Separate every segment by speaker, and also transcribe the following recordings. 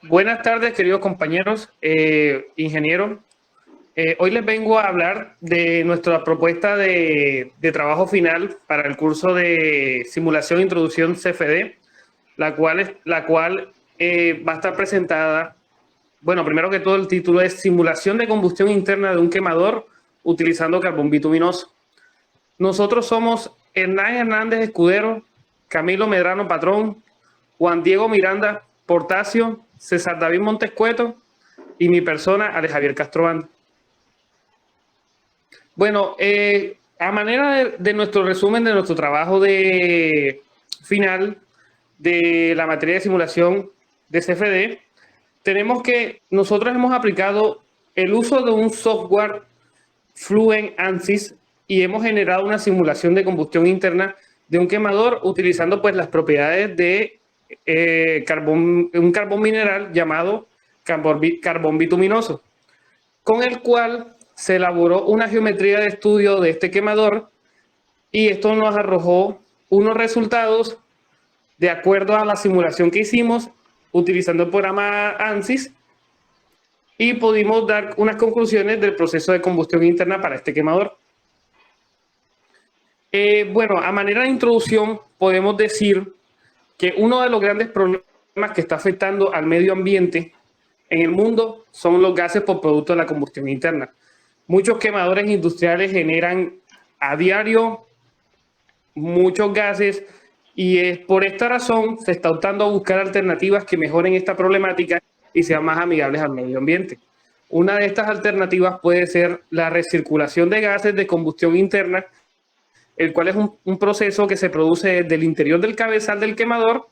Speaker 1: Buenas tardes, queridos compañeros, ingenieros. Hoy les vengo a hablar de nuestra propuesta de trabajo final para el curso de simulación e introducción CFD, la cual va a estar presentada. Bueno, primero que todo, el título es Simulación de combustión interna de un quemador utilizando carbón bituminoso. Nosotros somos Hernán Hernández Escudero, Camilo Medrano Patrón, Juan Diego Miranda Portacio, César David Montescueto y mi persona, Alex Javier Castro Banda. Bueno, a manera de nuestro resumen de nuestro trabajo de final de la materia de simulación de CFD, tenemos que nosotros hemos aplicado el uso de un software Fluent ANSYS y hemos generado una simulación de combustión interna de un quemador utilizando pues las propiedades de un carbón mineral llamado carbón bituminoso, con el cual se elaboró una geometría de estudio de este quemador y esto nos arrojó unos resultados de acuerdo a la simulación que hicimos utilizando el programa ANSYS y pudimos dar unas conclusiones del proceso de combustión interna para este quemador. Bueno, a manera de introducción podemos decir que uno de los grandes problemas que está afectando al medio ambiente en el mundo son los gases por producto de la combustión interna. Muchos quemadores industriales generan a diario muchos gases y es por esta razón se está optando a buscar alternativas que mejoren esta problemática y sean más amigables al medio ambiente. Una de estas alternativas puede ser la recirculación de gases de combustión interna, el cual es un proceso que se produce desde el interior del cabezal del quemador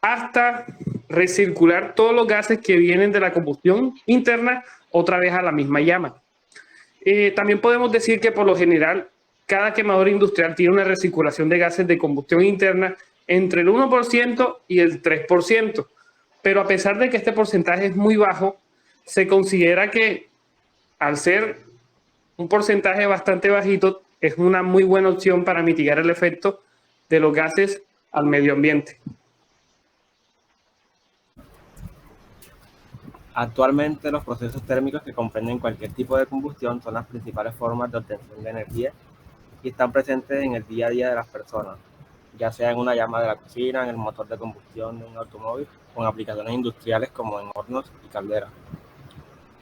Speaker 1: hasta recircular todos los gases que vienen de la combustión interna otra vez a la misma llama. También podemos decir que por lo general cada quemador industrial tiene una recirculación de gases de combustión interna entre el 1% y el 3%, pero a pesar de que este porcentaje es muy bajo, se considera que al ser un porcentaje bastante bajito, es una muy buena opción para mitigar el efecto de los gases al medio ambiente.
Speaker 2: Actualmente, los procesos térmicos que comprenden cualquier tipo de combustión son las principales formas de obtención de energía y están presentes en el día a día de las personas, ya sea en una llama de la cocina, en el motor de combustión de un automóvil o en aplicaciones industriales como en hornos y calderas.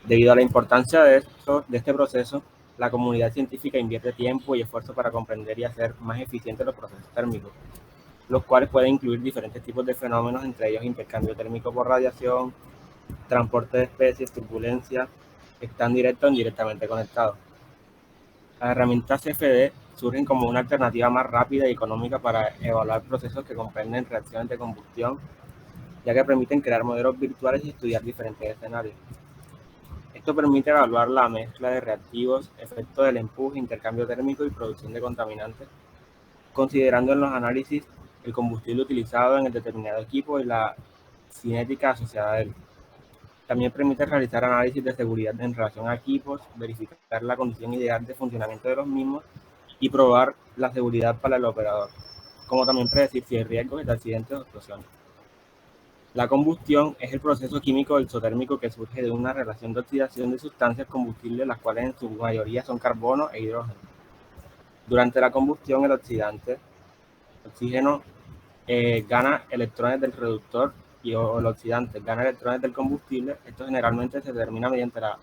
Speaker 2: Debido a la importancia de este proceso, la comunidad científica invierte tiempo y esfuerzo para comprender y hacer más eficientes los procesos térmicos, los cuales pueden incluir diferentes tipos de fenómenos, entre ellos intercambio térmico por radiación, transporte de especies, turbulencia, están directo o indirectamente conectados. Las herramientas CFD surgen como una alternativa más rápida y económica para evaluar procesos que comprenden reacciones de combustión, ya que permiten crear modelos virtuales y estudiar diferentes escenarios. Esto permite evaluar la mezcla de reactivos, efecto del empuje, intercambio térmico y producción de contaminantes, considerando en los análisis el combustible utilizado en el determinado equipo y la cinética asociada a él. También permite realizar análisis de seguridad en relación a equipos, verificar la condición ideal de funcionamiento de los mismos y probar la seguridad para el operador, como también predecir si hay riesgos de accidentes o explosiones. La combustión es el proceso químico exotérmico que surge de una relación de oxidación de sustancias combustibles, las cuales en su mayoría son carbono e hidrógeno. Durante la combustión, el oxidante, oxígeno, gana electrones del reductor o el oxidante gana electrones del combustible. Esto generalmente se determina mediante la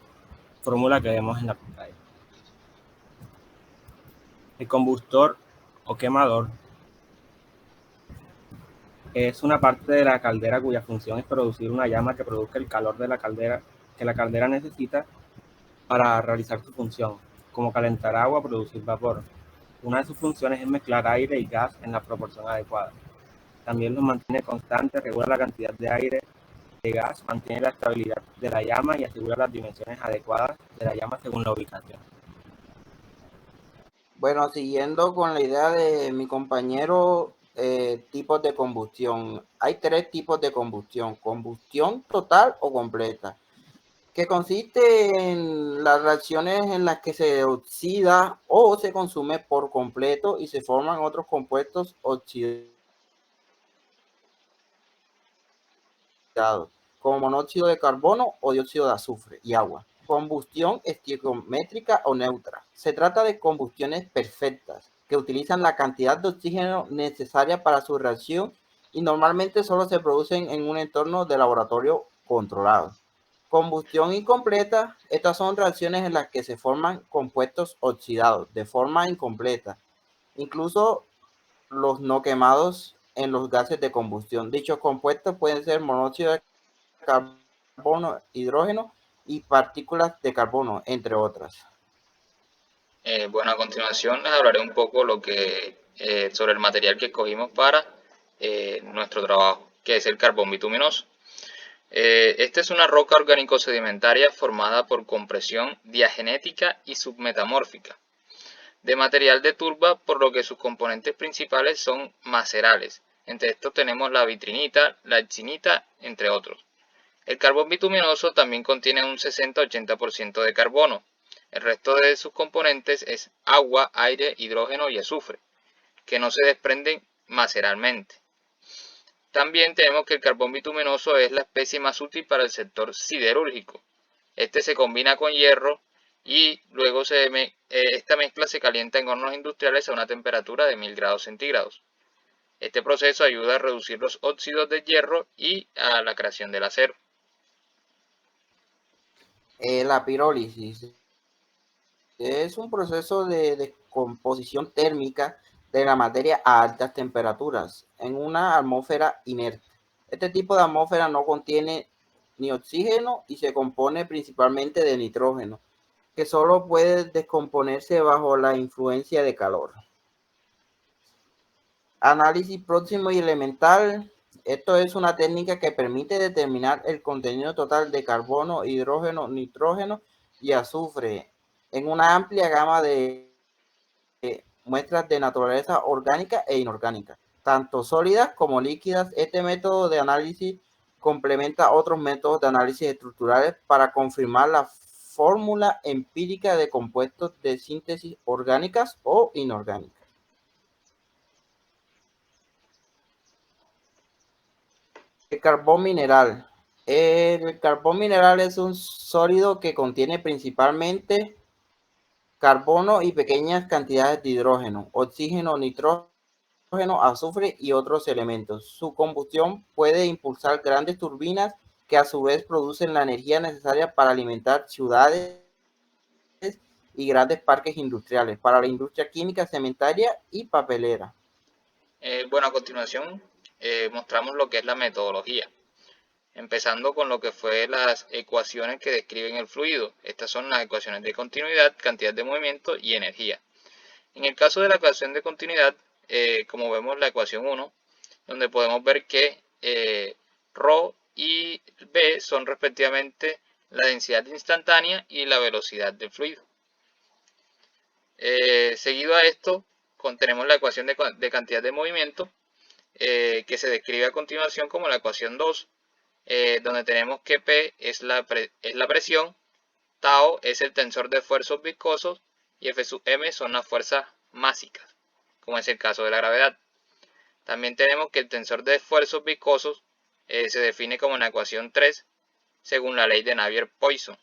Speaker 2: fórmula que vemos en la pantalla. El combustor o quemador es una parte de la caldera cuya función es producir una llama que produzca el calor de la caldera que la caldera necesita para realizar su función, como calentar agua o producir vapor. Una de sus funciones es mezclar aire y gas en la proporción adecuada. También los mantiene constantes, regula la cantidad de aire de gas, mantiene la estabilidad de la llama y asegura las dimensiones adecuadas de la llama según la ubicación.
Speaker 3: Bueno, siguiendo con la idea de mi compañero, tipos de combustión. Hay tres tipos de combustión: combustión total o completa, que consiste en las reacciones en las que se oxida o se consume por completo y se forman otros compuestos oxidados, como monóxido de carbono o dióxido de azufre y agua. Combustión estequiométrica o neutra. Se trata de combustiones perfectas que utilizan la cantidad de oxígeno necesaria para su reacción y normalmente solo se producen en un entorno de laboratorio controlado. Combustión incompleta. Estas son reacciones en las que se forman compuestos oxidados de forma incompleta, incluso los no quemados en los gases de combustión. Dichos compuestos pueden ser monóxido de carbono, hidrógeno y partículas de carbono, entre otras.
Speaker 4: Bueno, a continuación les hablaré un poco sobre el material que escogimos para nuestro trabajo, que es el carbón bituminoso. Esta es una roca orgánico-sedimentaria formada por compresión diagenética y submetamórfica, de material de turba, por lo que sus componentes principales son macerales. Entre estos tenemos la vitrinita, la epsinita, entre otros. El carbón bituminoso también contiene un 60-80% de carbono. El resto de sus componentes es agua, aire, hidrógeno y azufre, que no se desprenden maceralmente. También tenemos que el carbón bituminoso es la especie más útil para el sector siderúrgico. Este se combina con hierro y luego esta mezcla se calienta en hornos industriales a una temperatura de 1000 grados centígrados. Este proceso ayuda a reducir los óxidos de hierro y a la creación del acero.
Speaker 3: La pirólisis es un proceso de descomposición térmica de la materia a altas temperaturas en una atmósfera inerte. Este tipo de atmósfera no contiene ni oxígeno y se compone principalmente de nitrógeno, que solo puede descomponerse bajo la influencia de calor. Análisis próximo y elemental. Esto es una técnica que permite determinar el contenido total de carbono, hidrógeno, nitrógeno y azufre en una amplia gama de muestras de naturaleza orgánica e inorgánica, tanto sólidas como líquidas. Este método de análisis complementa otros métodos de análisis estructurales para confirmar la fórmula empírica de compuestos de síntesis orgánicas o inorgánicas. El carbón mineral. El carbón mineral es un sólido que contiene principalmente carbono y pequeñas cantidades de hidrógeno, oxígeno, nitrógeno, azufre y otros elementos. Su combustión puede impulsar grandes turbinas que a su vez producen la energía necesaria para alimentar ciudades y grandes parques industriales, para la industria química, cementaria y papelera.
Speaker 4: Bueno, a continuación mostramos lo que es la metodología, empezando con lo que fue las ecuaciones que describen el fluido. Estas son las ecuaciones de continuidad, cantidad de movimiento y energía. En el caso de la ecuación de continuidad, como vemos la ecuación 1, donde podemos ver que ρ y v son respectivamente la densidad instantánea y la velocidad del fluido. Seguido a esto, tenemos la ecuación de cantidad de movimiento, que se describe a continuación como la ecuación 2, donde tenemos que P es la presión, tau es el tensor de esfuerzos viscosos y F sub m son las fuerzas másicas, como es el caso de la gravedad. También tenemos que el tensor de esfuerzos viscosos se define como la ecuación 3 según la ley de Navier-Poisson.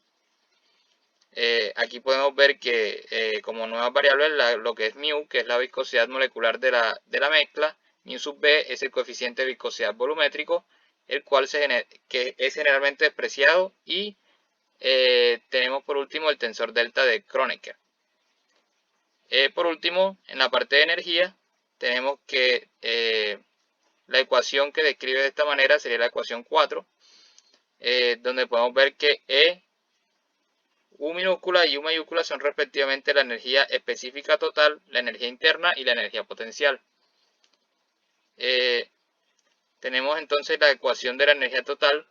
Speaker 4: Aquí podemos ver que como nuevas variables lo que es μ, que es la viscosidad molecular de la mezcla, μ sub b es el coeficiente de viscosidad volumétrico, el cual que es generalmente despreciado, y tenemos por último el tensor delta de Kronecker. Por último, en la parte de energía, tenemos que la ecuación que describe de esta manera sería la ecuación 4, donde podemos ver que E, U minúscula y U mayúscula son respectivamente la energía específica total, la energía interna y la energía potencial. Tenemos entonces la ecuación de la energía total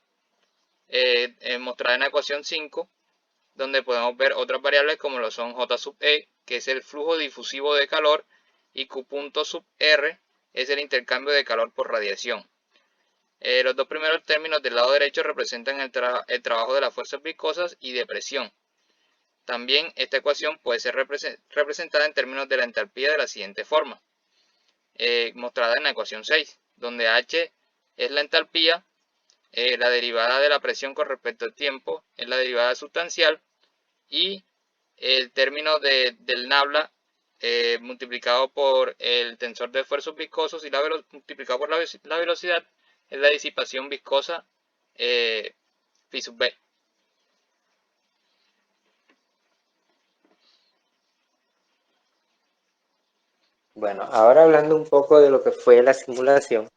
Speaker 4: mostrada en la ecuación 5, donde podemos ver otras variables como lo son J sub E, que es el flujo difusivo de calor, y Q punto sub R es el intercambio de calor por radiación. Los dos primeros términos del lado derecho representan el trabajo de las fuerzas viscosas y de presión. También esta ecuación puede ser representada en términos de la entalpía de la siguiente forma, mostrada en la ecuación 6, donde H es la entalpía, la derivada de la presión con respecto al tiempo es la derivada sustancial, y el término del nabla multiplicado por el tensor de esfuerzos viscosos y multiplicado por la velocidad es la disipación viscosa phi sub b.
Speaker 5: Bueno, ahora hablando un poco de lo que fue la simulación,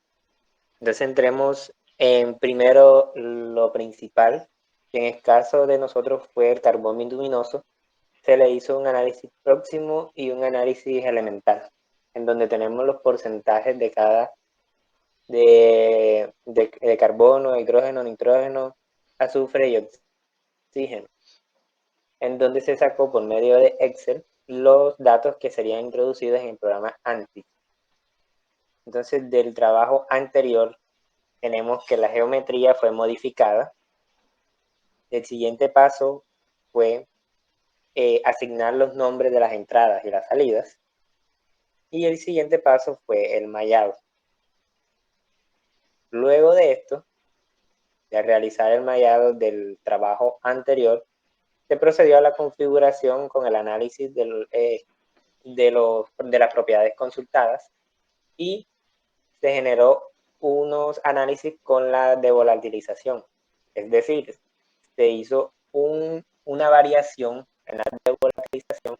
Speaker 5: entonces entremos en primero lo principal, que en el caso de nosotros fue el carbón luminoso. Se le hizo un análisis próximo y un análisis elemental, en donde tenemos los porcentajes de cada de carbono, hidrógeno, nitrógeno, azufre y oxígeno, en donde se sacó por medio de Excel los datos que serían introducidos en el programa ANSYS. Entonces, del trabajo anterior, tenemos que la geometría fue modificada. El siguiente paso fue asignar los nombres de las entradas y las salidas. Y el siguiente paso fue el mallado. Luego de esto, de realizar el mallado del trabajo anterior, se procedió a la configuración con el análisis de las propiedades consultadas y se generó unos análisis con la devolatilización. Es decir, se hizo una variación en la devolatilización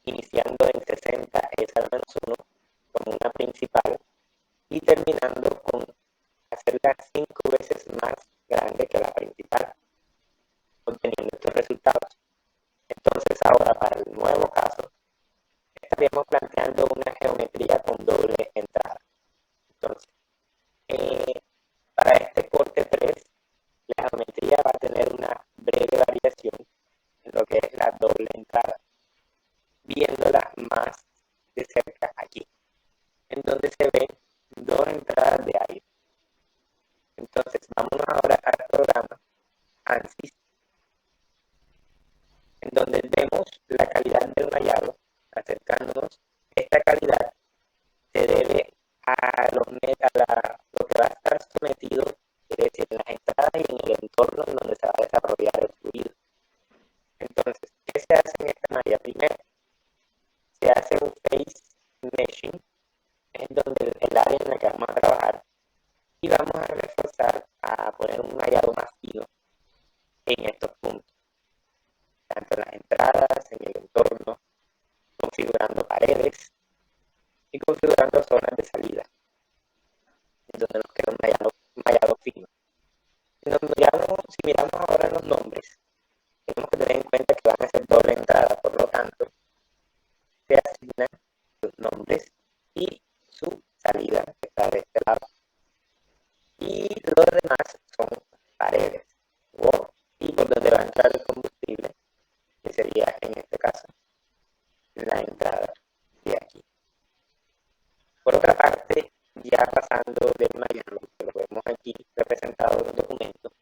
Speaker 5: iniciando en 60 es al menos 1 como una principal y terminando con hacerla 5 veces más grande que la principal, obteniendo estos resultados. Entonces ahora para el nuevo caso estaríamos planteando una geometría con doble entrada. Entonces, para este corte 3, la geometría va a tener una breve variación en lo que es la doble entrada, viéndola más de cerca aquí, en donde se ven 2 entradas de aire. Entonces, vámonos ahora al programa ANSYS, en donde vemos la calidad del mallado, acercándonos. Esta calidad se debe a lo que va a estar sometido, es decir, en las entradas y en el entorno en donde se va a desarrollar el fluido. Entonces, ¿qué se hace en esta malla? Primero, se hace un phase meshing, en donde el área en la que vamos a trabajar, y vamos a reforzar a poner un mallado más fino en estos puntos, tanto en las entradas, en el entorno, configurando paredes y configurando zonas de salida, en donde nos queda un mallado fino. Si miramos ahora los nombres, tenemos que tener en cuenta que van a ser doble entrada, por lo tanto, se asignan sus nombres y su salida, que está de este lado. Y los demás son paredes, y por donde va a entrar el combustible, que sería en este caso la entrada de aquí. Por otra parte, ya pasando del mallado, que lo vemos aquí representado en el documento,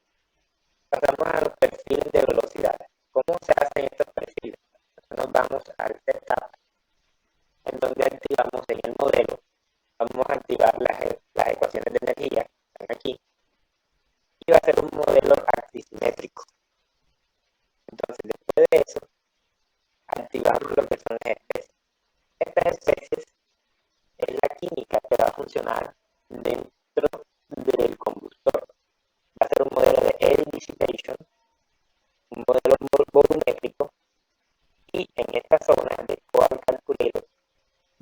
Speaker 5: pasamos a los perfiles de velocidad. ¿Cómo se hacen estos perfiles? Entonces nos vamos al setup, en donde activamos en el modelo, vamos a activar las ecuaciones de energía, que están aquí, y va a ser un modelo axisimétrico. Entonces, después de eso, activamos lo que son las especies. Estas especies es la química que va a funcionar dentro del combustor. Va a ser un modelo de air dissipation, un modelo volumétrico, y en esta zona de Coal Calculator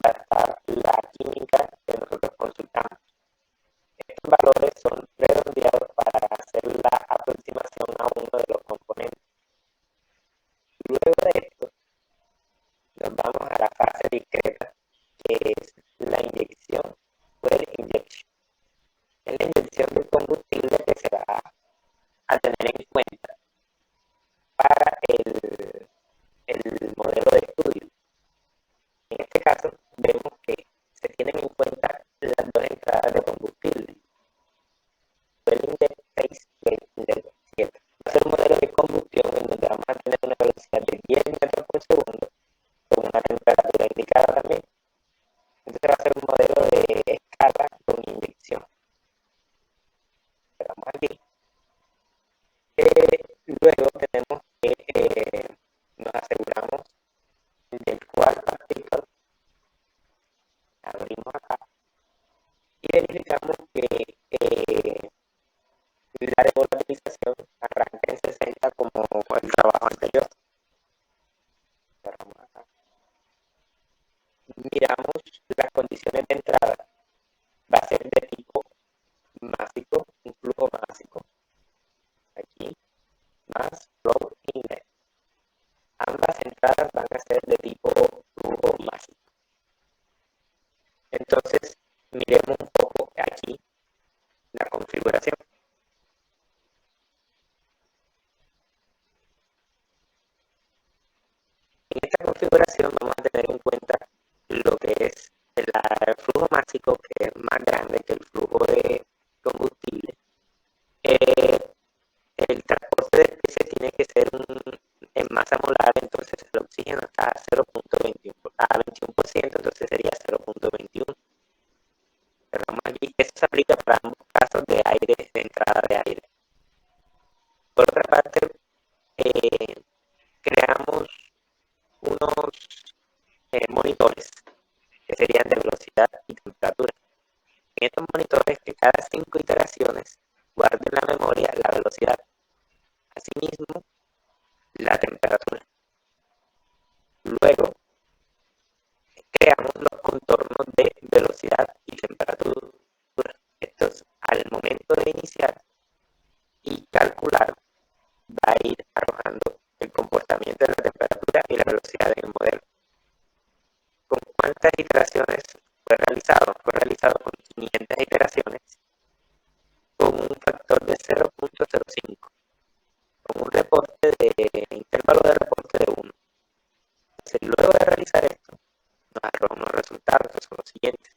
Speaker 5: va a estar la química que nosotros consultamos. Estos valores son redondeados para hacer la aproximación a uno de los componentes. Luego de esto, nos vamos a la fase discreta, que es la inyección o el injection. Es la inyección del combustible que se va a tener en cuenta para el modelo de estudio. En este caso, vemos que se tienen en cuenta las 2 entradas de combustible. El index 6 y el index 7. Va a ser un modelo de combustión en donde vamos a tener una velocidad de 10 metros por segundo con una temperatura indicada también. Entonces va a ser un modelo de escala con inyección. Esperamos aquí. Luego tenemos que nos aseguramos del cual particle, abrimos acá y verificamos que la de volatilización arranca en 60 como el trabajo anterior. Cerramos acá. Miramos las condiciones de entrada. Va a ser de tipo másico, un flujo másico. Aquí, más flow inlet. Ambas entradas van a ser de tipo flujo másico. Entonces, miremos un poco aquí la configuración. En esta configuración vamos a tener en cuenta lo que es el flujo másico, que es más grande que el flujo de combustible. El transporte de especie tiene que ser en masa molar, entonces el oxígeno está a 0.21, a 21%, entonces sería 0.21. Cerramos aquí. Eso se aplica para ambos casos de aire, de entrada de aire. Por otra parte, creamos unos monitores que serían de velocidad y temperatura. En estos monitores, que cada 5 iteraciones guarden en la memoria la velocidad, asimismo la temperatura. Luego creamos los contornos de velocidad y temperatura. Estos, al momento de iniciar y calcular, va a ir arrojando el comportamiento de la temperatura y la velocidad en el modelo. ¿Con cuántas iteraciones fue realizado? Fue realizado con 500 iteraciones, con un factor de 0.05, con un reporte de intervalo de reporte de 1. Entonces, luego de realizar esto, nos arroja unos resultados que son los siguientes.